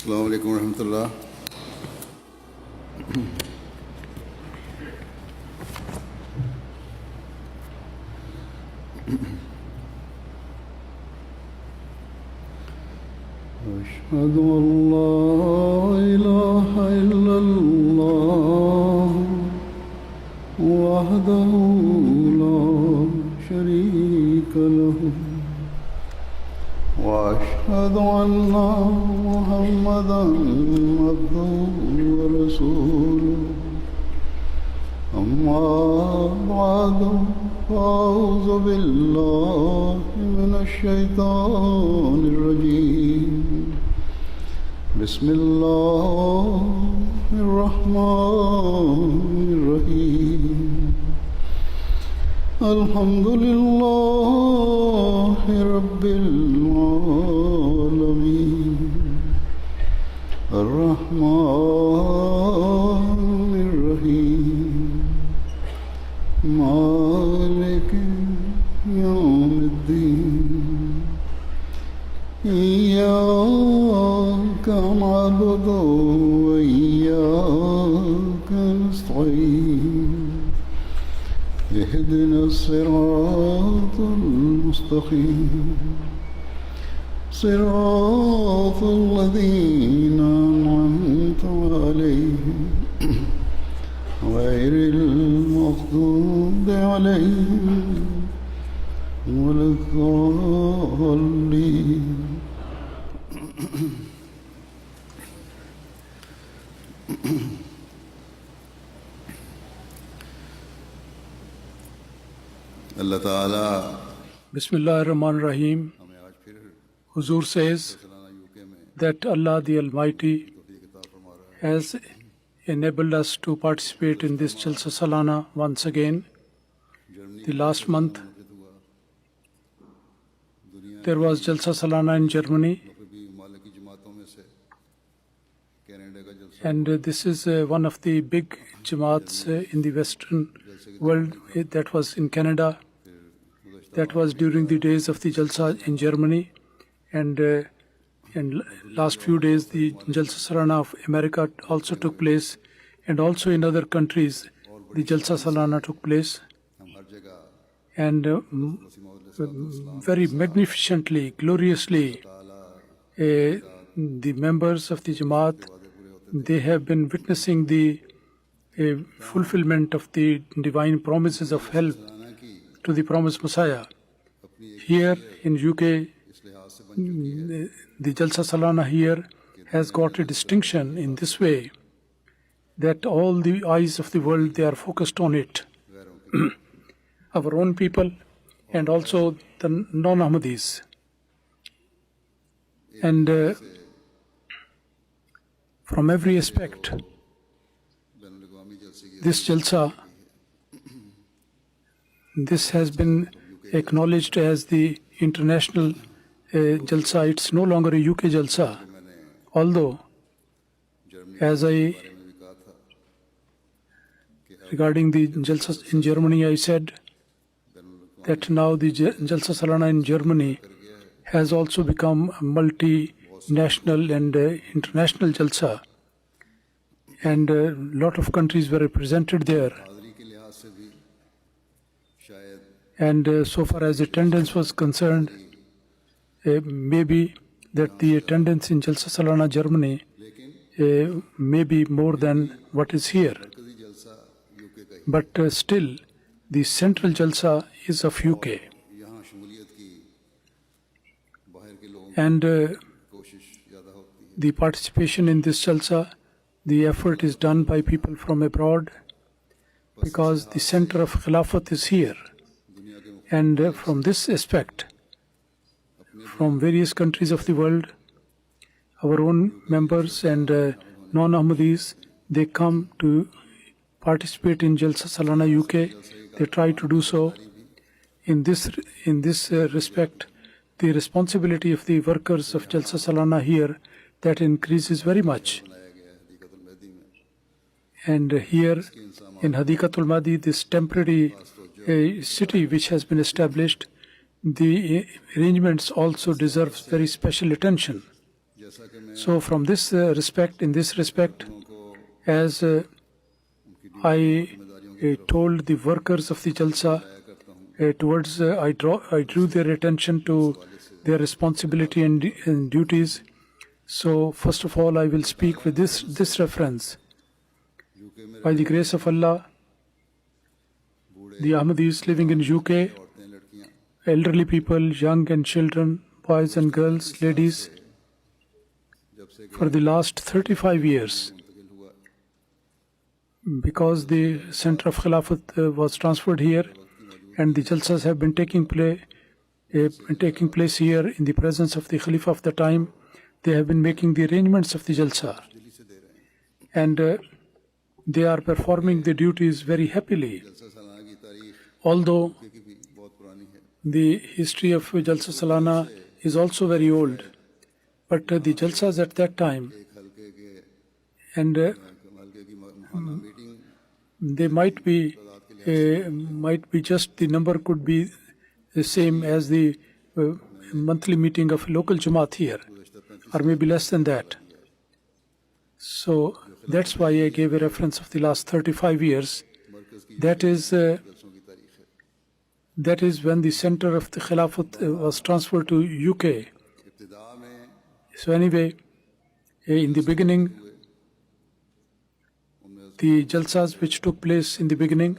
Assalamu alaikum warahmatullah. أشهد أن لا إله إلا الله وحده لا شريك له وأشهد أن محمدا عبده ورسوله أما بعد فأعوذ بالله من الشيطان الرجيم بسم الله الرحمن الرحيم الحمد لله رب العالمين الرحمن الرحيم مالك يوم الدين إياك نعبد وإياك نستعين اهدنا الصراط المستقيم صراط الذين أنعمت عليهم غير المغضوب عليهم ولا الضالين. Allah Ta'ala Bismillah ar-Rahman ar-Rahim. Huzur says that Allah the Almighty has enabled us to participate in this Jalsa Salana once again. The last month there was Jalsa Salana in Germany, and this is one of the big Jamaats in the Western world. That was in Canada. That was during the days of the Jalsa in Germany, and last few days the Jalsa Salana of America also took place, and also in other countries the Jalsa Salana took place, and very magnificently, gloriously, the members of the Jamaat, they have been witnessing the fulfillment of the divine promises of help to the promised Messiah. Here in UK, the Jalsa Salana here has got a distinction in this way that all the eyes of the world, they are focused on it. Our own people and also the non-Ahmadis. And from every aspect, this Jalsa, this has been acknowledged as the international Jalsa. It's no longer a UK Jalsa. Although, as regarding the Jalsa in Germany, I said that now the Jalsa Salana in Germany has also become a multinational and international Jalsa. And a lot of countries were represented there. And so far as attendance was concerned, maybe that the attendance in Jalsa Salana Germany may be more than what is here. But still, the central Jalsa is of UK. And the participation in this Jalsa, the effort is done by people from abroad because the center of Khilafat is here. And from this aspect, from various countries of the world, our own members and non-Ahmadis, they come to participate in Jalsa Salana UK. They try to do so. In this respect, the responsibility of the workers of Jalsa Salana here, that increases very much. And here in Hadikatul Mahdi, this temporary city which has been established, the arrangements also deserves very special attention. So from this respect, in this respect, as I told the workers of the Jalsa, I drew their attention to their responsibility and duties. So first of all, I will speak with this reference. By the grace of Allah, the Ahmadis living in UK, elderly people, young and children, boys and girls, ladies, for the last 35 years, because the center of Khilafat was transferred here and the Jalsas have been taking place here in the presence of the Khalifa of the time, they have been making the arrangements of the Jalsa and they are performing the duties very happily. Although the history of Jalsa Salana is also very old, but the Jalsas at that time, and they might be just the number could be the same as the monthly meeting of local Jamaat here, or maybe less than that. So that's why I gave a reference of the last 35 years. That is when the center of the Khilafat was transferred to UK. So anyway, in the beginning, the Jalsas which took place in the beginning,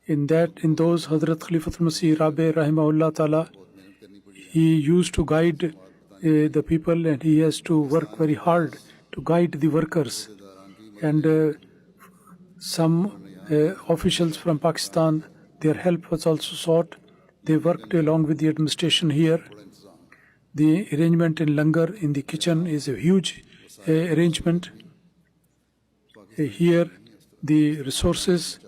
in those Hazrat Khalifatul Masih Rabi Rahimahullah Ta'ala, he used to guide the people and he has to work very hard to guide the workers. And some officials from Pakistan, their help was also sought. They worked along with the administration here. The arrangement in Langar in the kitchen is a huge arrangement. Here the resources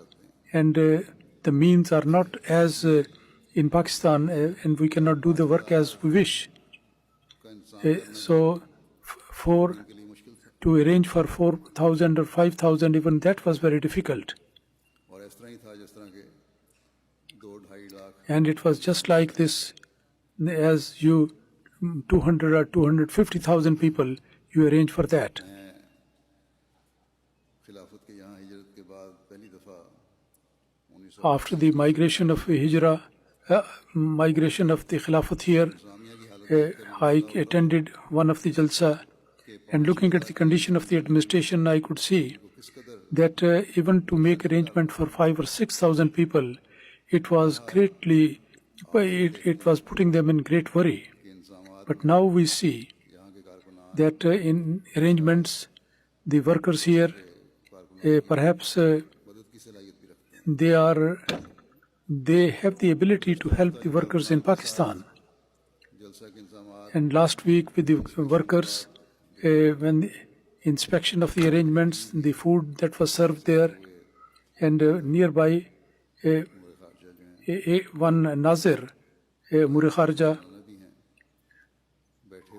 and the means are not as in Pakistan and we cannot do the work as we wish. So to arrange for 4,000 or 5,000, even that was very difficult. And it was just like this, as you 200 or 250,000 people, you arrange for that. After the migration of Hijrah, migration of the Khilafat here, I attended one of the Jalsa, and looking at the condition of the administration, I could see that even to make arrangement for 5,000 or 6,000 people, it was putting them in great worry. But now we see that in arrangements, the workers here, perhaps they have the ability to help the workers in Pakistan. And last week with the workers, when the inspection of the arrangements, the food that was served there, and nearby one Nazir, Muri Kharja,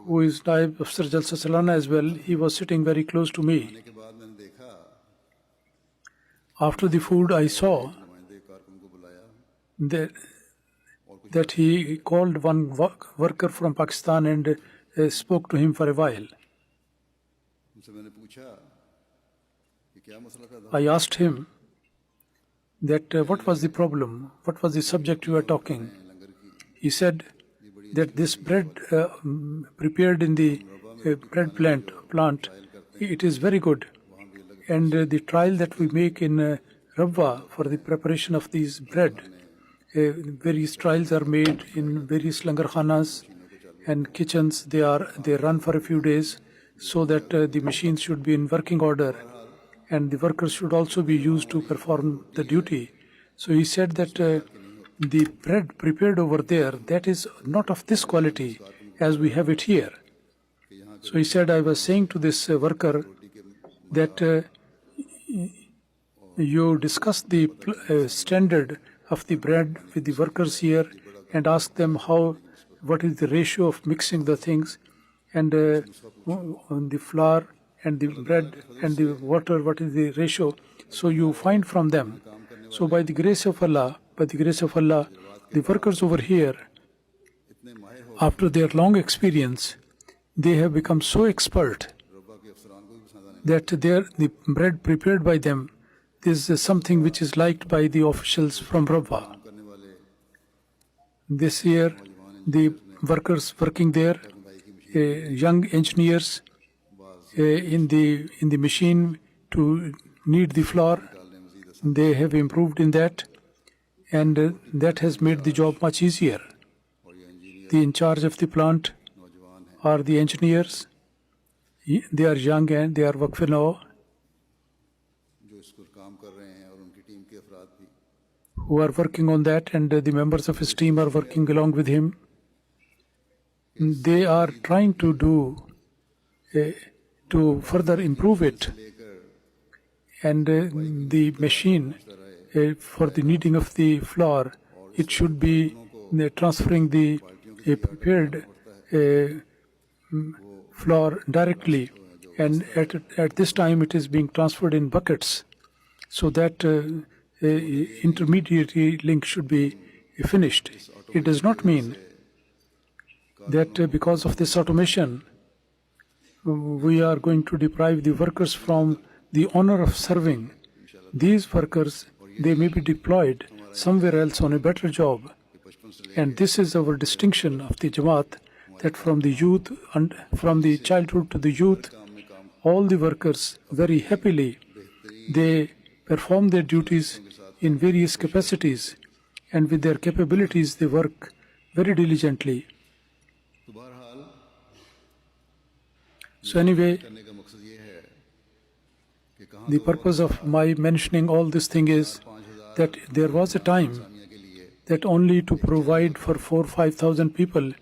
who is Naib Afsar Jalsa Salana as well, he was sitting very close to me. After the food, I saw that he called one worker from Pakistan and spoke to him for a while. I asked him that what was the problem, what was the subject you were talking. He said that this bread prepared in the bread plant, it is very good. And the trial that we make in Rabwa for the preparation of these bread, various trials are made in various langarkhanas and kitchens. They run for a few days so that the machines should be in working order and the workers should also be used to perform the duty. So he said that the bread prepared over there, that is not of this quality as we have it here. So he said, I was saying to this worker that you discuss the standard of the bread with the workers here and ask them what is the ratio of mixing the things, and on the flour and the bread and the water, what is the ratio. So you find from them. So by the grace of Allah, the workers over here, after their long experience, they have become so expert that the bread prepared by them is something which is liked by the officials from Rabwa. This year, the workers working there, young engineers in the machine to knead the flour, they have improved in that, and that has made the job much easier. The in charge of the plant are the engineers. They are young and they are Waqf-e-Nau, who are working on that, and the members of his team are working along with him. They are trying to do to further improve it, and the machine for the kneading of the flour, it should be transferring the prepared flour directly, and at this time it is being transferred in buckets, so that intermediary link should be finished. It does not mean that because of this automation we are going to deprive the workers from the honor of serving. These workers, they may be deployed somewhere else on a better job, and this is our distinction of the Jamaat, that from the youth and from the childhood to the youth, all the workers very happily they perform their duties in various capacities, and with their capabilities they work very diligently. So anyway, the purpose of my mentioning all this thing is that there was a time that only to provide for 4,000 or 5,000 people,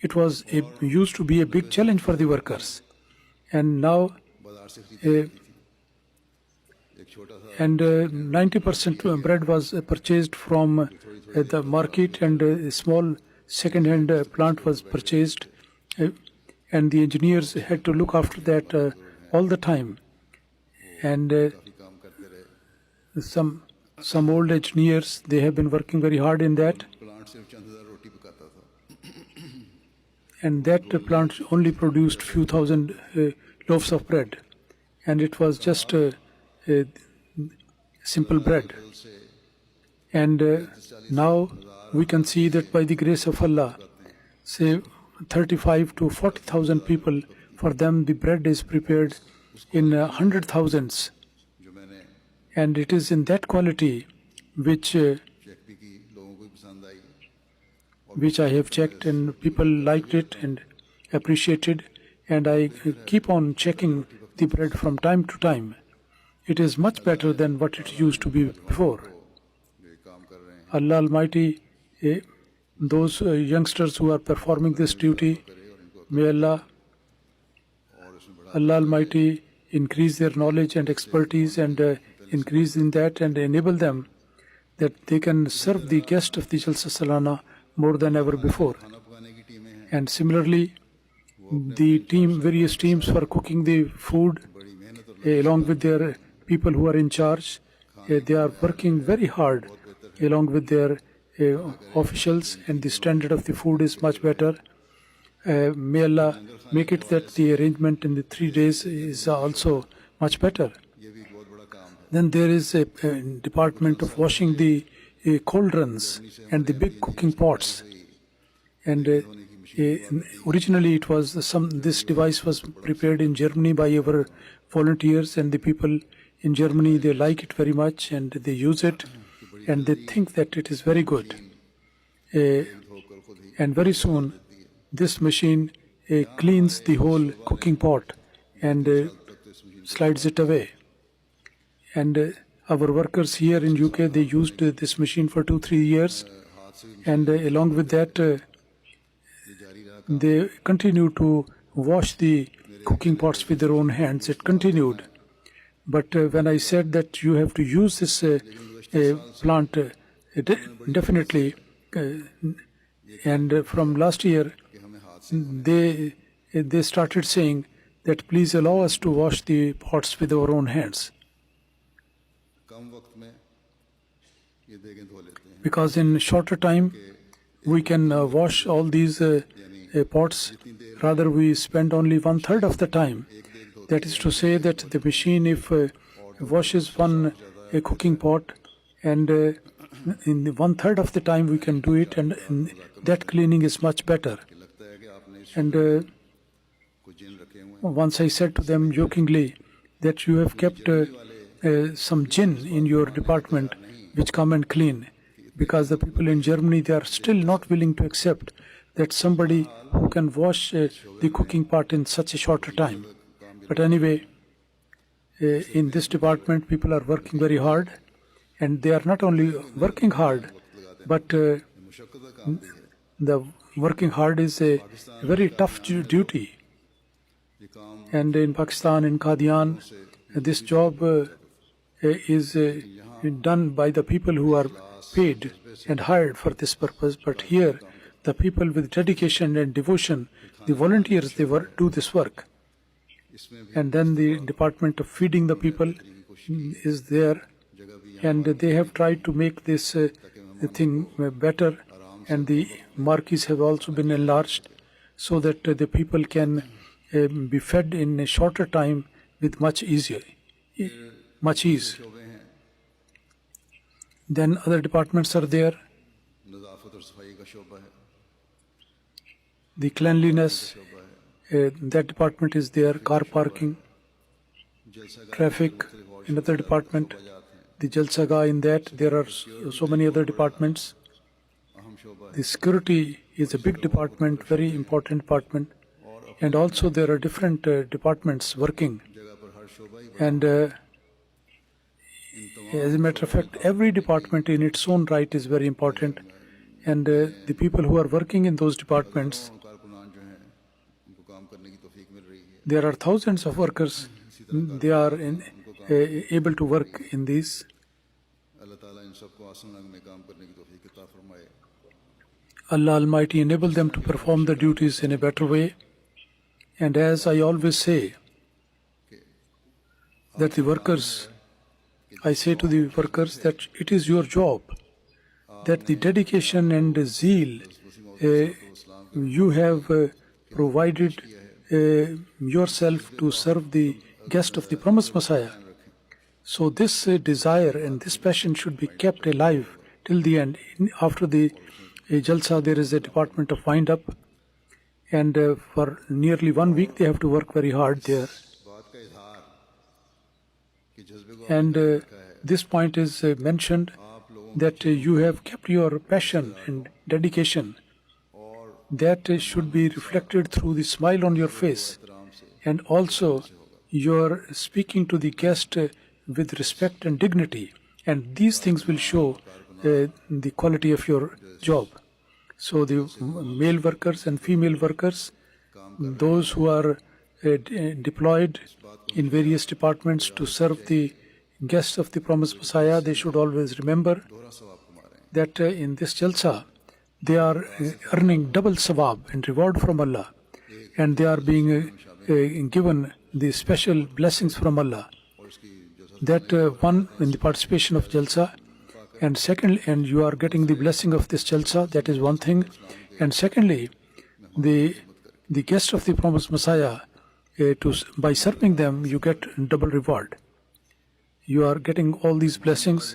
it was used to be a big challenge for the workers. And now, and 90% bread was purchased from the market, and a small second-hand plant was purchased, and the engineers had to look after that all the time. And some old engineers, they have been working very hard in that. And that plant only produced few thousand loaves of bread, and it was just simple bread. And now we can see that by the grace of Allah, say 35 to 40,000 people, for them the bread is prepared in hundred thousands, and it is in that quality which I have checked, and people liked it and appreciated, and I keep on checking the bread from time to time. It is much better than what it used to be before. Allah Almighty, those youngsters who are performing this duty, may Allah Almighty increase their knowledge and expertise, and increase in that, and enable them that they can serve the guest of the Jalsa Salana more than ever before. And similarly, the various teams for cooking the food, along with their people who are in charge, they are working very hard along with their officials, and the standard of the food is much better. May Allah make it that the arrangement in the 3 days is also much better. Then there is a department of washing the cauldrons and the big cooking pots. And originally it was this device was prepared in Germany by our volunteers, and the people in Germany, they like it very much, and they use it, and they think that it is very good. And very soon this machine cleans the whole cooking pot and slides it away. And our workers here in UK, they used this machine for 2-3 years, and along with that they continue to wash the cooking pots with their own hands. It continued. But when I said that you have to use this plant definitely, and from last year they started saying that please allow us to wash the pots with our own hands, because in shorter time we can wash all these pots. Rather, we spend only 1/3 of the time. That is to say that the machine, if washes one cooking pot, and in the 1/3 of the time we can do it, and that cleaning is much better. And once I said to them jokingly that you have kept some jinn in your department which come and clean, because the people in Germany, they are still not willing to accept that somebody who can wash the cooking pot in such a shorter time. But anyway, in this department, people are working very hard, and they are not only working hard, but the working hard is a very tough duty. And in Pakistan, in Qadian, this job is done by the people who are paid and hired for this purpose. But here, the people with dedication and devotion, the volunteers, they do this work. And then the department of feeding the people is there, and they have tried to make this thing better, and the marquees have also been enlarged so that the people can be fed in a shorter time with much ease. Then other departments are there. The cleanliness, that department is there. Car parking, traffic, another department. The Jalsa in that, there are so many other departments. The security is a big department, very important department. And also there are different departments working. And as a matter of fact, every department in its own right is very important. And the people who are working in those departments, there are thousands of workers. They are able to work in these. Allah Almighty enable them to perform the duties in a better way. And as I always say, that the workers, I say to the workers that it is your job, that the dedication and the zeal you have provided yourself to serve the guest of the promised Messiah. So this desire and this passion should be kept alive till the end. After the Jalsa, there is a department of wind-up, and for nearly 1 week they have to work very hard there. And this point is mentioned that you have kept your passion and dedication. That should be reflected through the smile on your face, and also your speaking to the guest with respect and dignity. And these things will show the quality of your job. So the male workers and female workers, those who are deployed in various departments to serve the guests of the promised Messiah, they should always remember that in this Jalsa, they are earning double sawab and reward from Allah, and they are being given the special blessings from Allah. That one, in the participation of Jalsa, and second, and you are getting the blessing of this Jalsa, that is one thing. And secondly, the guest of the promised Messiah, by serving them, you get double reward. You are getting all these blessings.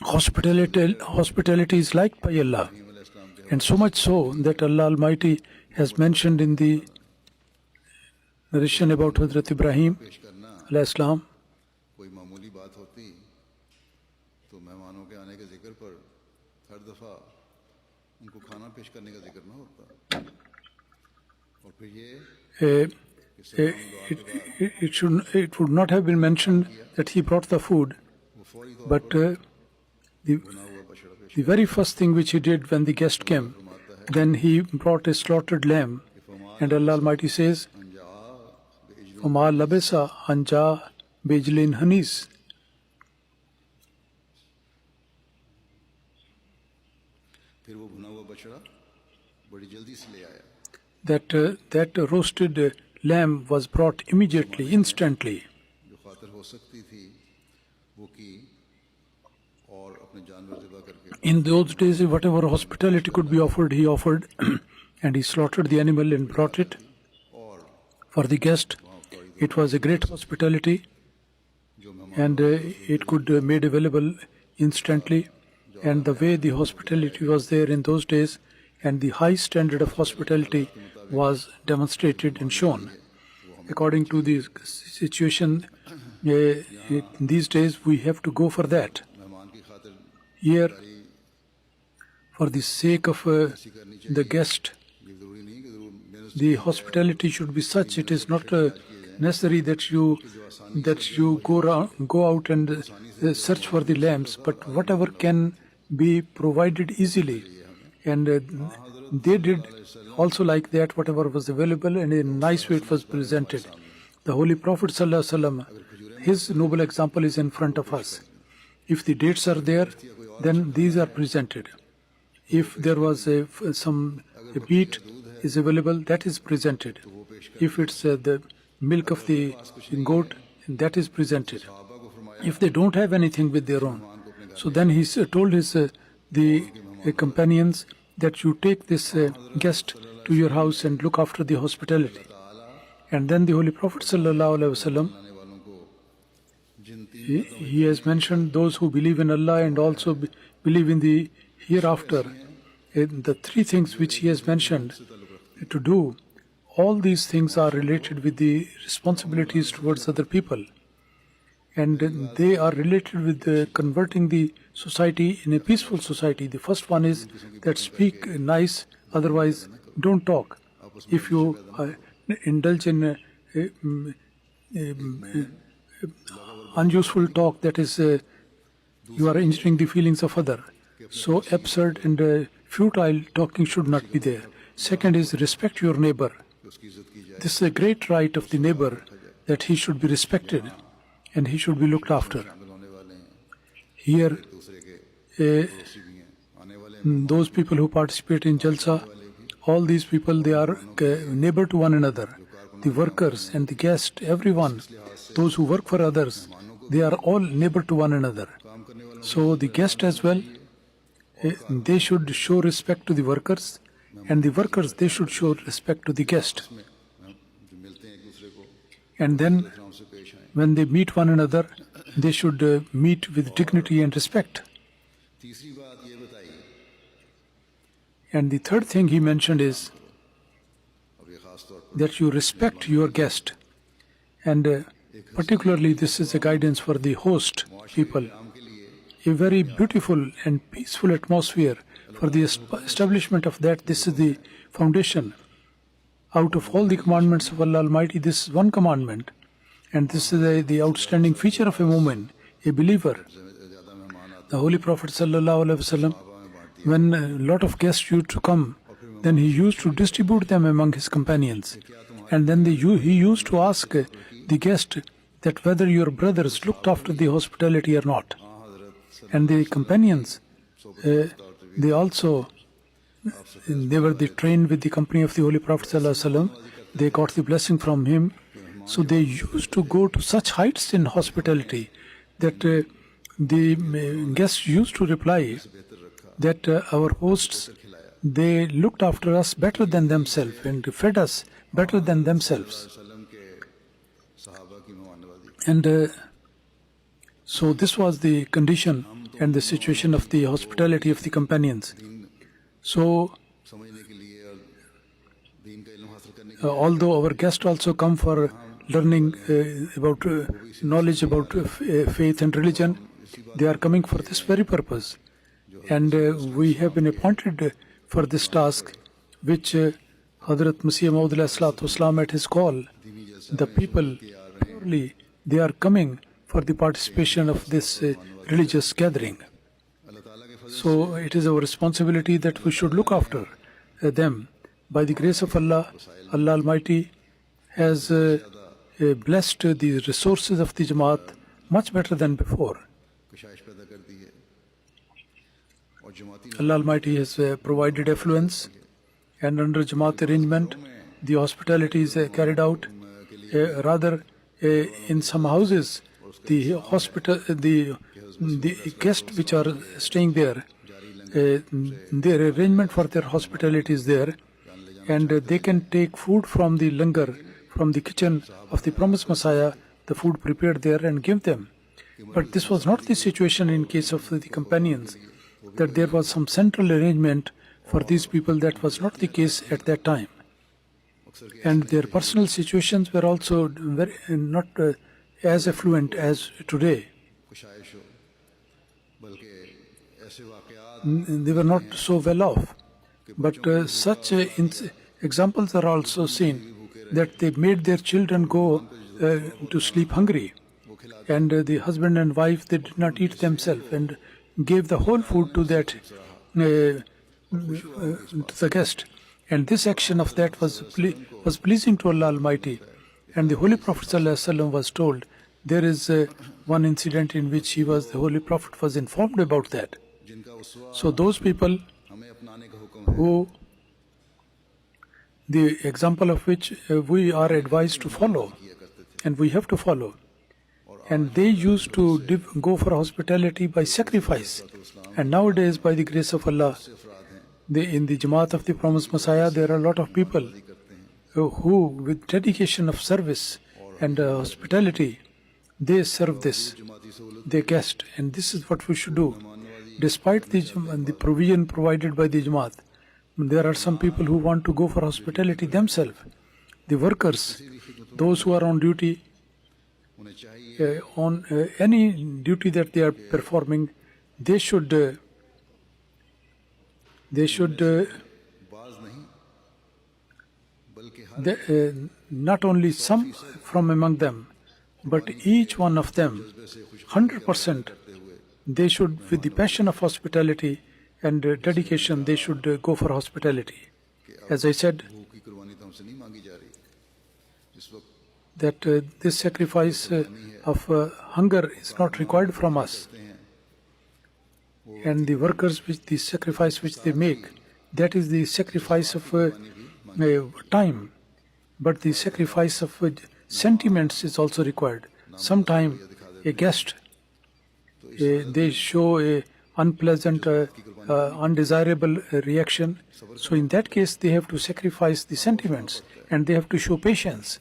Hospitality is liked by Allah, and so much so that Allah Almighty has mentioned in the narration about Hazrat Ibrahim alayhi salam. It would not have been mentioned that he brought the food, but the very first thing which he did when the guest came, then he brought a slaughtered lamb, and Allah Almighty says, وَمَا لَبِسَ أَنْ جَاءَ بِعِجْلٍ حَنِيذٍ. That roasted lamb was brought immediately, instantly. और अपने जानवर ज़िबा करके In those days, whatever hospitality could be offered, he offered, and he slaughtered the animal and brought it और for the guest. It was a great hospitality, जो मेहमान and it could made available instantly. And the way the hospitality was there in those days, and the high standard of hospitality was demonstrated and shown. According to the situation, these days we have to go for that. मेहमान की खातिर Here, for the sake of the guest, ये ज़रूरी नहीं कि ज़रूर मेहनत the hospitality should be such. It is not necessary that you go out and search for the lambs, but whatever can be provided easily. And they did also like that, whatever was available, and in a nice way it was presented. The Holy Prophet ﷺ, his noble example is in front of us. If the dates are there, then these are presented. If there was some beet is available, that is presented. If it's the milk of the goat, that is presented. If they don't have anything with their own, so then he told his the companions that you take this guest to your house and look after the hospitality. And then the Holy Prophet ﷺ, he has mentioned those who believe in Allah and also believe in the hereafter. The three things which he has mentioned to do, all these things are related with the responsibilities towards other people. And they are related with converting the society in a peaceful society. The first one is that speak nice, otherwise don't talk. If you indulge in unuseful talk, that is, you are injuring the feelings of other. So absurd and futile talking should not be there. Second is respect your neighbor. This is a great right of the neighbor, that he should be respected and he should be looked after. Here, those people who participate in Jalsa, all these people, they are neighbor to one another. The workers and the guest, everyone, those who work for others, they are all neighbor to one another. So the guest as well, they should show respect to the workers, and the workers, they should show respect to the guest. And then when they meet one another, they should meet with dignity and respect. And the third thing he mentioned is that you respect your guest. And particularly this is a guidance for the host people. A very beautiful and peaceful atmosphere. For the establishment of that, this is the foundation. Out of all the commandments of Allah Almighty, this is one commandment. And this is the outstanding feature of a mu'min, a believer. The Holy Prophet ﷺ, when a lot of guests used to come, then he used to distribute them among his companions. And then he used to ask the guest that whether your brothers looked after the hospitality or not. And the companions, they also, they were trained with the company of the Holy Prophet ﷺ. They got the blessing from him. So they used to go to such heights in hospitality that the guests used to reply that our hosts, they looked after us better than themselves and fed us better than themselves. And so this was the condition and the situation of the hospitality of the companions. So although our guests also come for learning about knowledge about faith and religion, they are coming for this very purpose. And we have been appointed for this task, which Hazrat Masih Maud Islam at his call, the people purely, they are coming for the participation of this religious gathering. So it is our responsibility that we should look after them. By the grace of Allah, Allah Almighty has blessed the resources of the Jamaat much better than before. Allah Almighty has provided affluence, and under Jamaat arrangement, the hospitality is carried out. Rather, in some houses, the the guests which are staying there, their arrangement for their hospitality is there, and they can take food from the langar, from the kitchen of the promised Messiah, the food prepared there, and give them. But this was not the situation in case of the companions, that there was some central arrangement for these people. That was not the case at that time. And their personal situations were also not as affluent as today. They were not so well off. But such examples are also seen, that they made their children go to sleep hungry. And the husband and wife, they did not eat themselves, and gave the whole food to that to the guest. And this action of that was pleasing to Allah Almighty. And the Holy Prophet ﷺ was told, there is one incident in which the Holy Prophet was informed about that. So those people who, the example of which we are advised to follow, and we have to follow. And they used to go for hospitality by sacrifice. And nowadays, by the grace of Allah, in the Jamaat of the Promised Messiah, there are a lot of people who, with dedication of service and hospitality, they serve their guest. And this is what we should do. Despite the provision provided by the Jamaat, there are some people who want to go for hospitality themselves. The workers, those who are on duty, on any duty that they are performing, they should not only some from among them, but each one of them, 100%, they should, with the passion of hospitality and dedication, they should go for hospitality. As I said, that this sacrifice of hunger is not required from us. And the workers, the sacrifice which they make, that is the sacrifice of time. But the sacrifice of sentiments is also required. Sometimes a guest, they show a unpleasant, undesirable reaction. So in that case, they have to sacrifice the sentiments, and they have to show patience,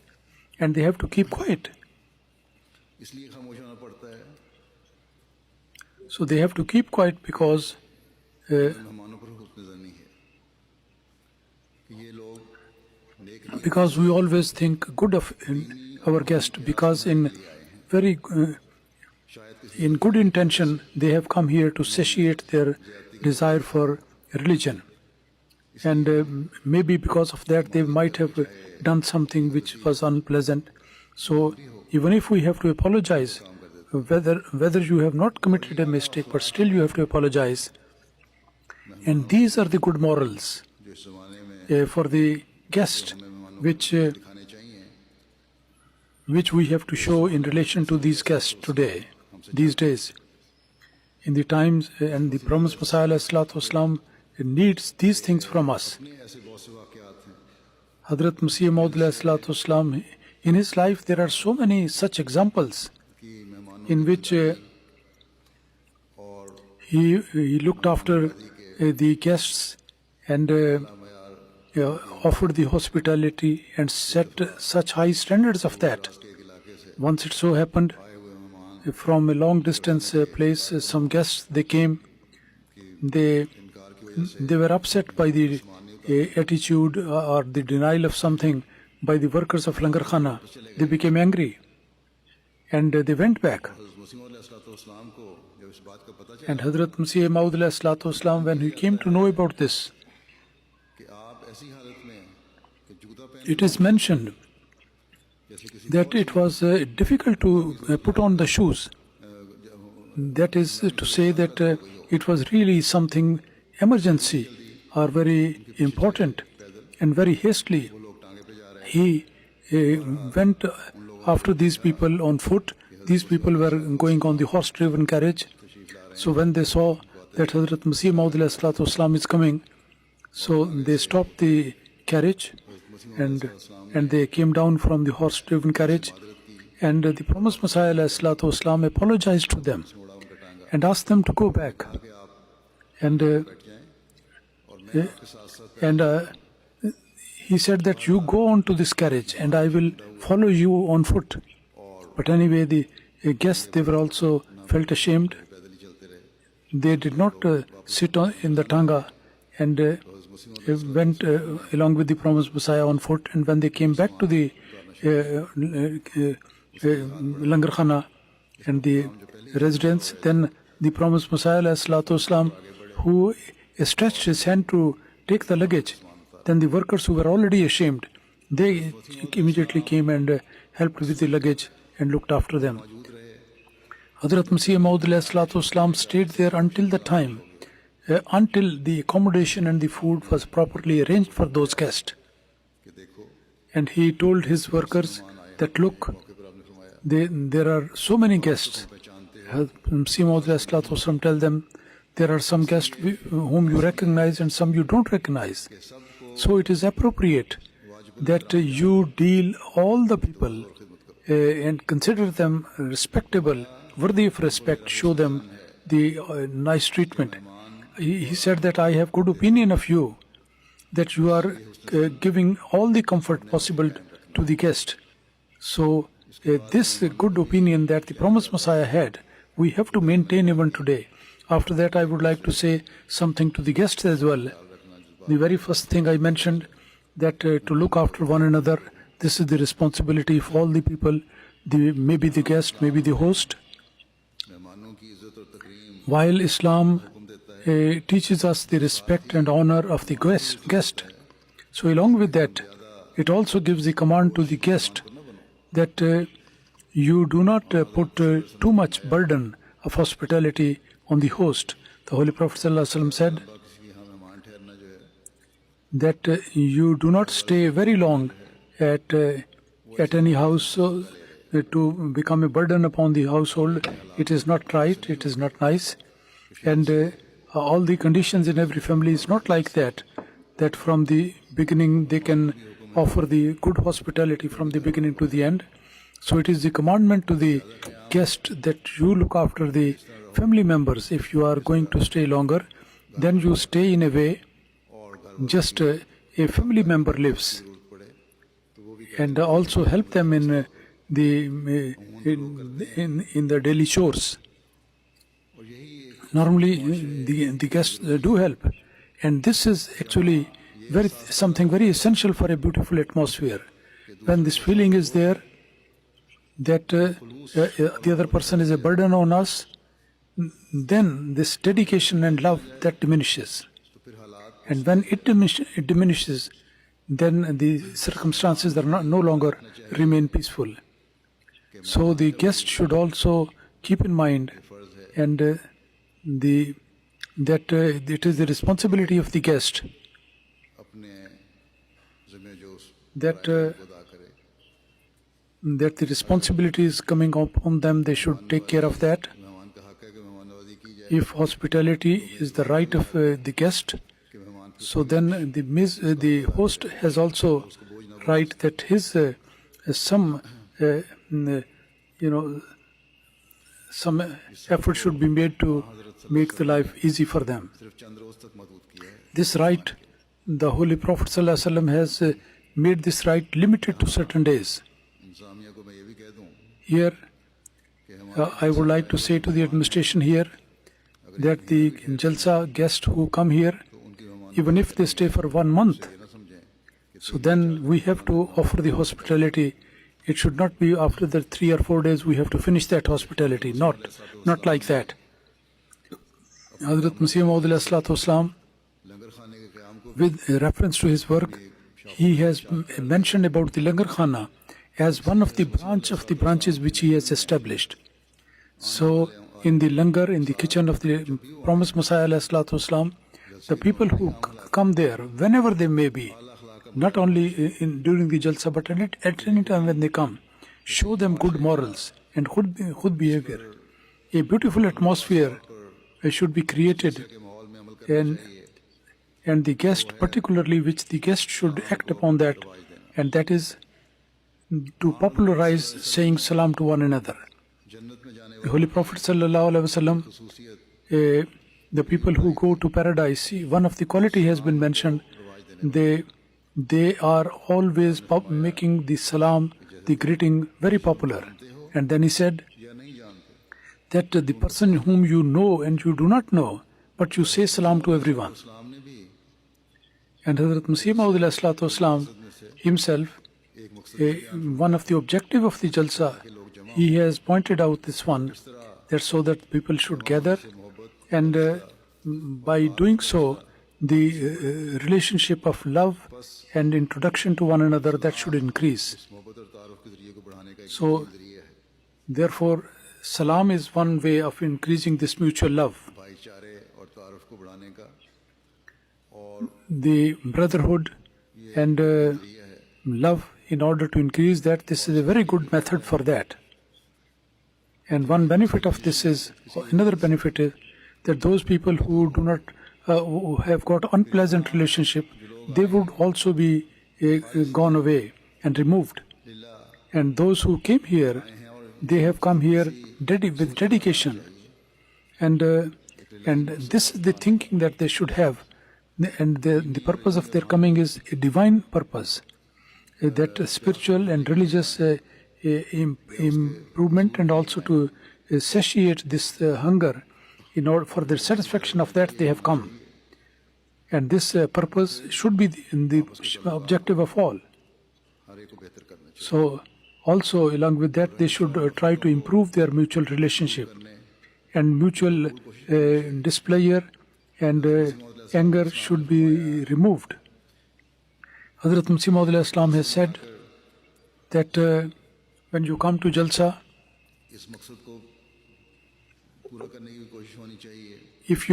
and they have to keep quiet. So they have to keep quiet because we always think good of our guest, because in good intention they have come here to satiate their desire for religion, and maybe because of that they might have done something which was unpleasant. So even if we have to apologize, whether you have not committed a mistake, but still you have to apologize. And these are the good morals for the guest, which we have to show in relation to these guests today, these days. In the times, and the promised Messiah ﷺ needs these things from us. Hazrat Masih Maud ﷺ, in his life there are so many such examples in which he looked after the guests and offered the hospitality and set such high standards of that. Once it so happened, from a long distance place, some guests, they came, they were upset by the attitude or the denial of something by the workers of Langar Khana. They became angry and they went back. And Hazrat Masih Maud ﷺ, when he came to know about this, it is mentioned that it was difficult to put on the shoes. That is to say that it was really something emergency or very important, and very hastily he went after these people on foot. These people were going on the horse-driven carriage. So when they saw that Hazrat Masih Maud ﷺ is coming, so they stopped the carriage and they came down from the horse-driven carriage, and the promised Messiah ﷺ apologized to them. and asked them to go back. And he said that you go on to this carriage and I will follow you on foot. But anyway, the guests, they were also felt ashamed. They did not sit in the tanga and went along with the promised Messiah on foot. And when they came back to the Langar Khana and the residence, then the promised Messiah ﷺ, who stretched his hand to take the luggage, then the workers who were already ashamed, they immediately came and helped with the luggage and looked after them. Hazrat Masih Maud ﷺ stayed there until the time, until the accommodation and the food was properly arranged for those guests. And he told his workers that, look, there are so many guests. Masih Maud ﷺ tell them, there are some guests whom you recognize and some you don't recognize. So it is appropriate that you deal all the people and consider them respectable, worthy of respect, show them the nice treatment. He said that I have good opinion of you, that you are giving all the comfort possible to the guest. So this good opinion that the promised Messiah had, we have to maintain even today. After that, I would like to say something to the guests as well. The very first thing I mentioned, that to look after one another, this is the responsibility of all the people, maybe the guest, maybe the host. While Islam teaches us the respect and honor of the guest, so along with that, it also gives the command to the guest that you do not put too much burden of hospitality on the host. The Holy Prophet ﷺ said that you do not stay very long at any house to become a burden upon the household. It is not right, it is not nice. And all the conditions in every family is not like that, that from the beginning they can offer the good hospitality from the beginning to the end. So it is the commandment to the guest that you look after the family members. If you are going to stay longer, then you stay in a way just a family member lives, and also help them in the daily chores. Normally the guests do help, and this is actually something very essential for a beautiful atmosphere. When this feeling is there that the other person is a burden on us, then this dedication and love, that diminishes. And when it diminishes, then the circumstances are no longer remain peaceful. So the guest should also keep in mind and that it is the responsibility of the guest that the responsibility is coming upon them. They should take care of that. If hospitality is the right of the guest, so then the host has also right that his some effort should be made to make the life easy for them. This right, the Holy Prophet ﷺ has made this right limited to certain days. Here, I would like to say to the administration here that the Jalsa guests who come here, even if they stay for 1 month, so then we have to offer the hospitality. It should not be after the 3 or 4 days we have to finish that hospitality. Not like that. Hazrat Masih Maud ﷺ, with reference to his work, he has mentioned about the Langar Khana as one of the branches which he has established. So in the Langar, in the kitchen of the promised Messiah ﷺ, the people who come there, whenever they may be, not only during the Jalsa, but at any time when they come, show them good morals and good behavior. A beautiful atmosphere should be created, and the guest, particularly which the guest should act upon that, and that is to popularize saying salam to one another. जन्नत में जाने The Holy Prophet sallallahu alaihi wasallam, खसूसियत the people who go to paradise, one of the quality has been mentioned. They are always making the salam, the greeting, very popular. And then he said या नहीं जानते, that the person whom you know and you do not know, but you say salam to everyone. इस्लाम ने भी And Hazrat Masih Maud Islam himself, एक मकसद one of the objective of the Jalsa, he has pointed out this one, that so that people should gather, and by doing so, the relationship of love and introduction to one another, that should increase. मोहब्बत और तारुफ के जरिए को बढ़ाने का एक So, जरिया है। therefore, salam is one way of increasing this mutual love. भाईचारे और तारुफ को बढ़ाने का और The brotherhood and love, in order to increase that, this is a very good method for that. And one benefit of this is, another benefit is that those people who do not, who have got unpleasant relationship, they would also be gone away and removed. And those who came here, they have come here with dedication. And this is the thinking that they should have. And the purpose of their coming is a divine purpose. That spiritual and religious improvement, and also to satiate this hunger, in order for the satisfaction of that they have come. And this purpose should be the objective of all. हर एक को बेहतर करना चाहिए। So also along with that, they should try to improve their mutual relationship, and mutual displeasure and anger should be removed. Hazrat Masih Maud Islam has said that when you come to Jalsa, इस मकसद को पूरा करने की कोशिश होनी चाहिए if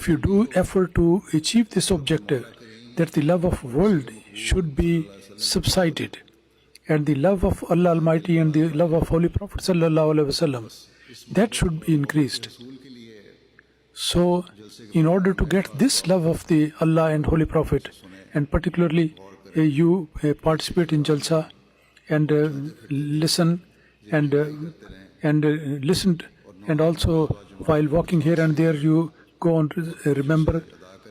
you do effort to achieve this objective, that the love of world should be subsided, and the love of Allah Almighty and the love of Holy Prophet sallallahu alaihi wasallam, that should be increased. So, in order to get this love of the Allah and Holy Prophet, and particularly you participate in Jalsa and listen and listen, and also while walking here and there you go on to remember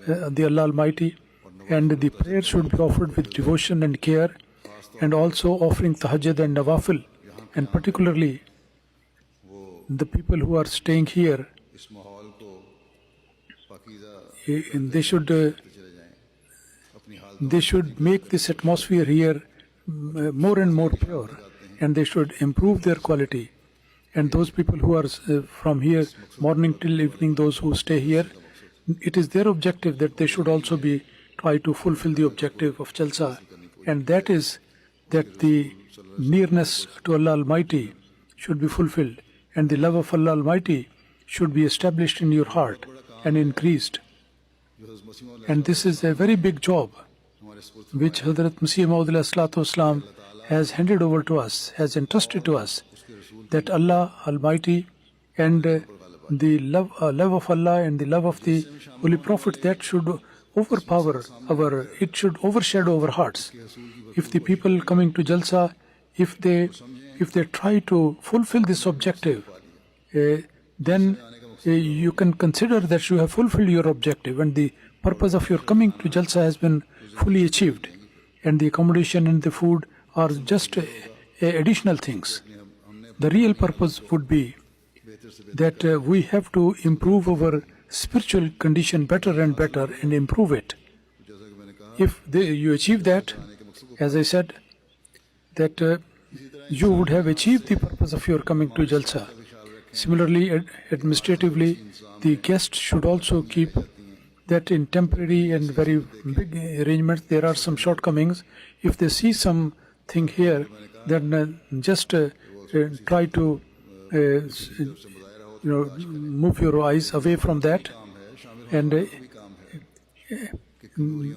the Allah Almighty, and the prayer should be offered with devotion and care, and also offering tahajjud and nawafil, and particularly the people who are staying here, इस माहौल को Pakeezah they should make this atmosphere here more and more pure, and they should improve their quality. And those people who are from here morning till evening, those who stay here, it is their objective that they should also be try to fulfill the objective of Jalsa, and that is that the nearness to Allah Almighty should be fulfilled, and the love of Allah Almighty should be established in your heart and increased. And this is a very big job which Hazrat Masih Maud Islam has handed over to us, has entrusted to us, that Allah Almighty and the love of Allah and the love of the Holy Prophet, that should it should overshadow our hearts. If the people coming to Jalsa, if they try to fulfill this objective, then you can consider that you have fulfilled your objective, and the purpose of your coming to Jalsa has been fully achieved, and the accommodation and the food are just additional things. The real purpose would be that we have to improve our spiritual condition better and better and improve it. If you achieve that, as I said, that you would have achieved the purpose of your coming to Jalsa. Similarly, administratively, the guests should also keep that in temporary and very big arrangements. There are some shortcomings. If they see something here, then just try to move your eyes away from that. And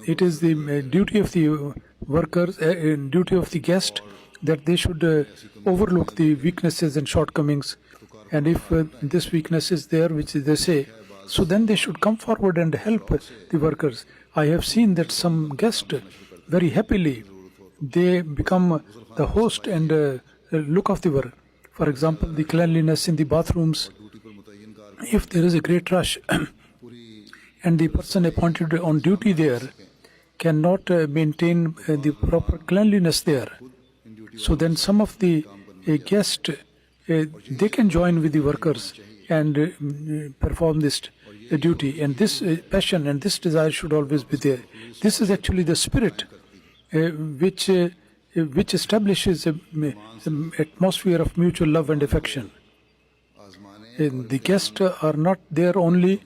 it is the duty of the workers, duty of the guest, that they should overlook the weaknesses and shortcomings. And if this weakness is there, which they say, so then they should come forward and help the workers. I have seen that some guests, very happily, they become the host and look after the work. For example, the cleanliness in the bathrooms. If there is a great rush and the person appointed on duty there cannot maintain the proper cleanliness there, so then some of the guests, they can join with the workers and perform this duty. And this passion and this desire should always be there. This is actually the spirit which establishes an atmosphere of mutual love and affection. The guests are not there only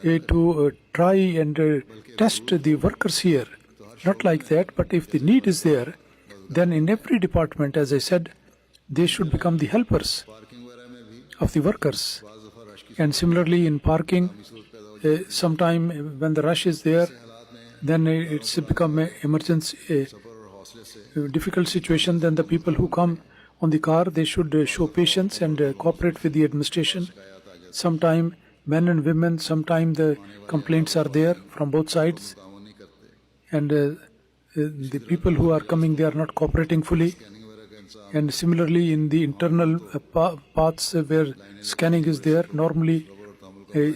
to try and test the workers here. Not like that, but if the need is there, then in every department, as I said, they should become the helpers of the workers. And similarly in parking, sometime when the rush is there, then it's become an emergency, difficult situation. Then the people who come on the car, they should show patience and cooperate with the administration. Sometime men and women, sometime the complaints are there from both sides. And the people who are coming, they are not cooperating fully. And similarly in the internal paths where scanning is there, normally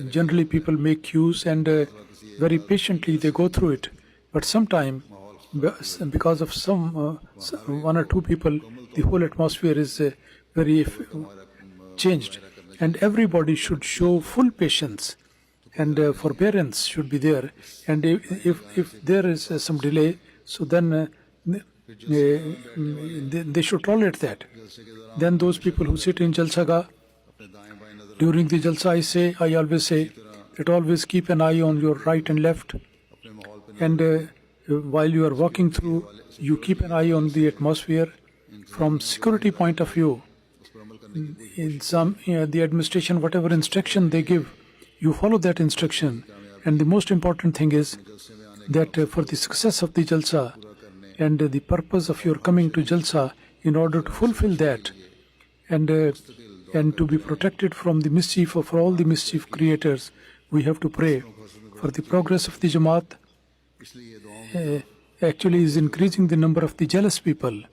generally people make queues and very patiently they go through it. But sometime because of some one or two people, the whole atmosphere is very changed. And everybody should show full patience and forbearance should be there. And if there is some delay, so then they should tolerate that. Then those people who sit in Jalsa, during the Jalsa, I always say that always keep an eye on your right and left. And while you are walking through, you keep an eye on the atmosphere. From security point of view, in some the administration, whatever instruction they give, you follow that instruction. And the most important thing is that for the success of the Jalsa and the purpose of your coming to Jalsa, in order to fulfill that and to be protected from the mischief of all the mischief creators, we have to pray for the progress of the Jamaat. Actually is increasing the number of the jealous people.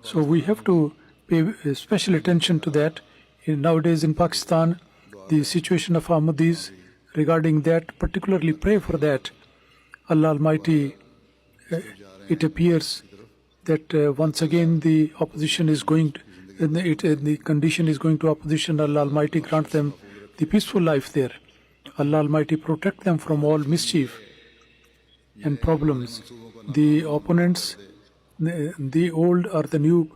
So we have to pay special attention to that. Nowadays in Pakistan, the situation of Ahmadis, regarding that, particularly pray for that. Allah Almighty, it appears that once again the opposition is going, the condition is going to opposition. Allah Almighty grant them the peaceful life there. Allah Almighty protect them from all mischief and problems. The opponents, the old or the new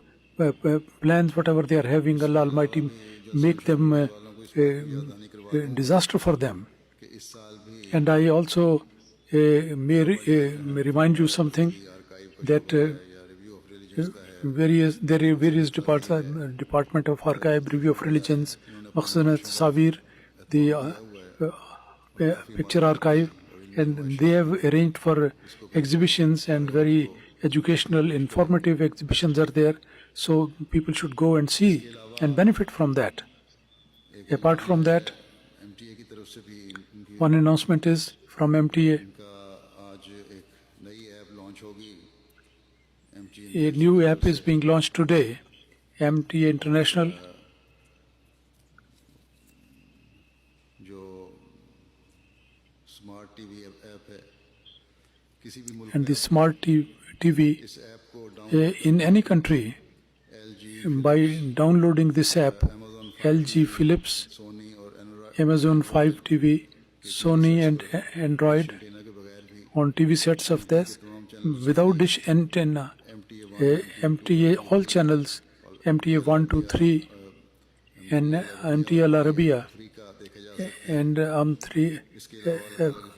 plans, whatever they are having, Allah Almighty make them disaster for them. And I also may remind you something, that there are various Department of Archive, Review of Religions, Maqsanat, Savir, the Picture Archive, and they have arranged for exhibitions, and very educational, informative exhibitions are there. So people should go and see and benefit from that. Apart from that, one announcement is from MTA. A new app is being launched today, MTA International. And the smart TV in any country, by downloading this app, LG, Philips, Amazon 5 TV, Sony and Android on TV sets of this, without dish antenna, MTA all channels, MTA 1, 2, 3 and MTA Al Arabiya and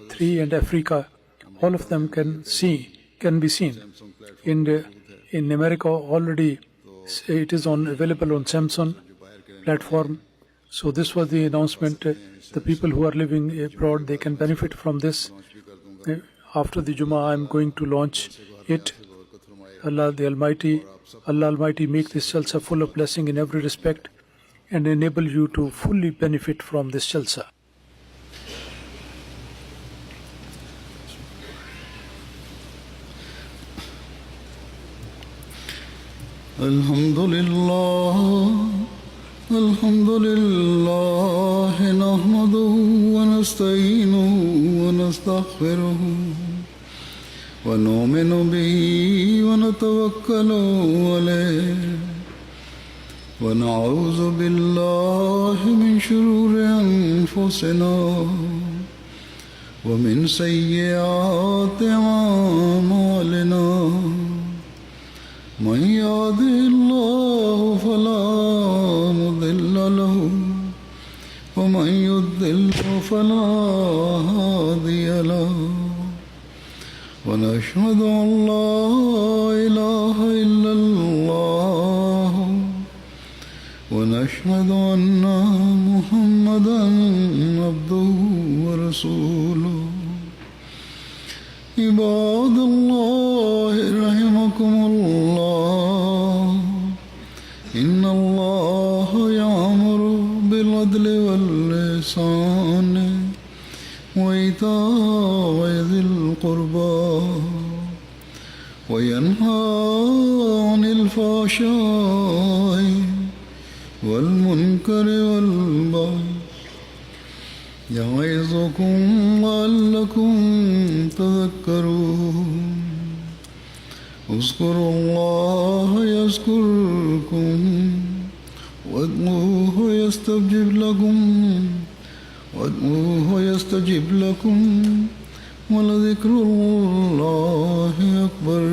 3 and Africa, all of them can be seen. In America already it is available on Samsung platform. So this was the announcement. The people who are living abroad, they can benefit from this. After the Jummah, I am going to launch it. Allah Almighty make this Jalsa full of blessing in every respect and enable you to fully benefit from this Jalsa. Alhamdulillah, الحمد لله نحمده ونستعينه ونستغفره ونؤمن به ونتوكل عليه ونعوذ بالله من شرور أنفسنا ومن سيئات أعمالنا من يهده الله فلا مضل له ومن يضلل فلا هادي له ونشهد أن لا إله إلا الله ونشهد أن محمدا عبده ورسوله عباد الله رحمكم الله إن الله يأمر بالعدل والإحسان وإيتاء ذي القربى وينهى عن الفحشاء والمنكر والبغي يعظكم لعلكم تذكرون اذكروا الله يذكركم وادعوه يستجب لكم ولذكر الله أكبر.